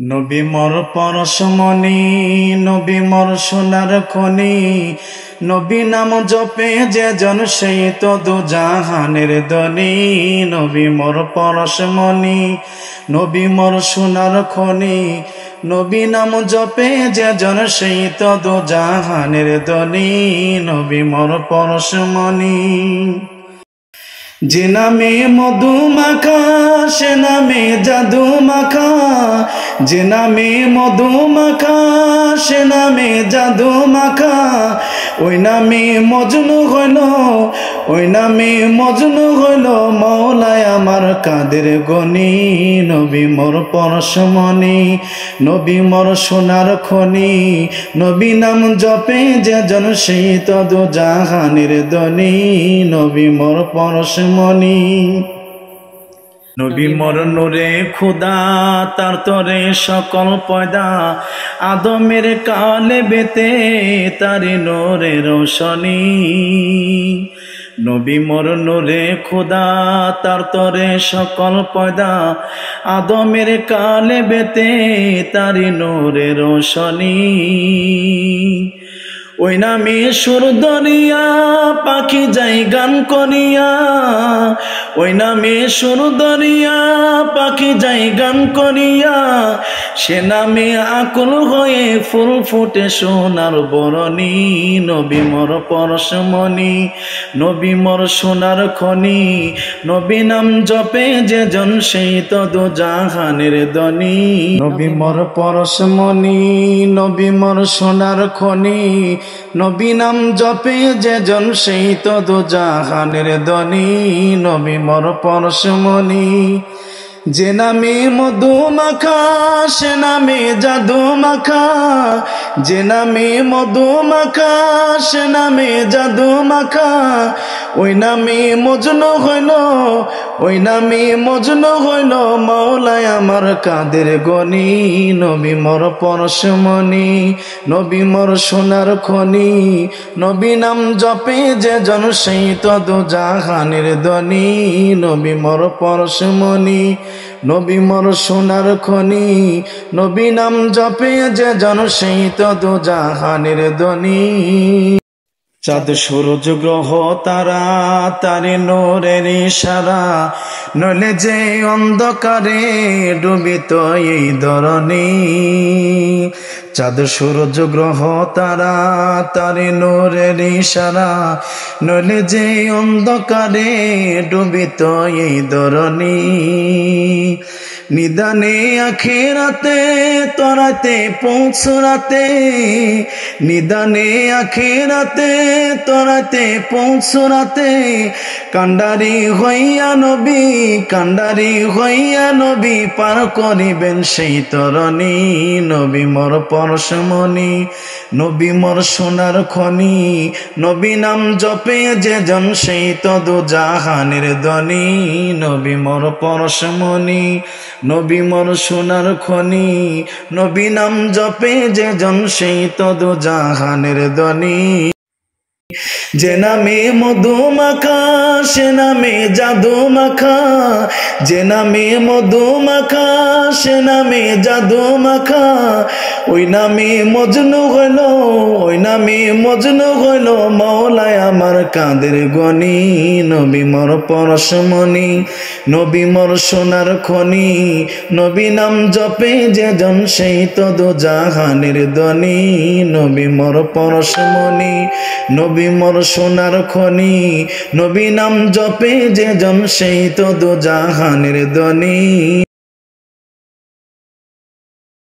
নবী মোর পরশমণি, নবী মোর সোনার খনি, নবী নাম জপে যে জন সেই তো দু জাহানের ধনী। নবী মোর পরশমণি, নবী মোর সোনার খনি, নবী নাম জপে যে জন সেই তো দু জাহানের ধনী। নবী মোর পরশমণি। যে নামে মধু মাখা সে নামে জাদু মাখা, যে নামে মধু মাখা সে নামে জাদু মাখা, ওই নামে মজনু হইল, ওই নামে মজনু হইল মৌলায় আমার কাদের গনি। নবী মোর পরশমণি, নবী মোর সোনার খনি, নবী নাম জপে যে জন সেই তো দু জাহানের ধনী। নবী মোর পরশমণি। নবী মোর নূরে খুদা, তার তরে সকল পয়দা, আদমের কালে বেতে তারি নূরে রোশনী। নবী মোর নূরে খুদা, তার তরে সকল পয়দা, আদমের কালে বেতে তারি নূরে রোশনী। ওই নামে সুর দরিয়া পাখি যাই গান করিয়া, ওই নামে সুর দরিয়া পাখি যাই গান করিয়া, সে নামে আকুল হয়ে ফুল ফুটে সোনার বরণী। নবী মোর পরশমণি, নবী মোর সোনার খনি, নবী নাম জপে যে জন সেই তো দু জাহানের ধনী। নবী মোর পরশমণি, নবী মোর সোনার খনি, নবী নাম জপে যে জন সেই তো দু জাহানের ধনী। নবী মোর পরশমণি। যে নামে মধু মাখা সে নামে জাদু মাখা, যে নামে মধু মাখা সে নামে জাদু মাখা, ওই নামে মজনু হইল, ওই নামে মজনু হইল মৌলায় আমার কাদের গনি। নবী মোর পরশমণি, নবী মোর সোনার খনি, নবী নাম জপে যে জন সেই তো দু জাহানের ধনী। নবী মোর পরশমণি, নবী মোর সোনার খনি, নবী নাম জপে যে জন সেই তো দু জাহানের ধনী। চাঁদ সূরজ গ্রহ তারা তারে নূরের ইশারা, নইলে যে অন্ধকারে ডুবিত এই ধরণী। চাঁদ সূরজ গ্রহ তারা তারে নূরের ইশারা, নইলে যে অন্ধকারে ডুবিত এই ধরণী। নিদানে আখিরাতে তরাতে পৌঁছরাতে, নিদানে আখিরাতে তরাতে পৌঁছরাতে, কান্ডারি হইয়া নবী, কান্ডারি হইয়া নবী পার করিবেন সেই তরণী। নবী মোর পরশমণি, নবী মোর সোনার খনি, নবী নাম জপে যে জন সেই তো দু জাহানের ধনী। নবী মোর পরশমণি, নবী মোর সোনার খনি, নবী নাম জপে যে জন সেই তো দু জাহানের ধনী। যে নামে মধু মাখা সে নামে জাদু মাখা, যে নামে মধু মাখা সে নামে জাদু মাখা, ওই নামে মজনু হইল, ওই নামে মজনু হইল মৌলায় আমার কাদের গনি। নবী মোর পরশমণি, নবী মোর সোনার খনি, নবী নাম জপে যে জন সেই তো দু জাহানের ধনী। নবী মোর পরশমণি, নবী মোর সোনার খনি, নবী নাম জপে যে জন সেই তো দু জাহানের ধনী।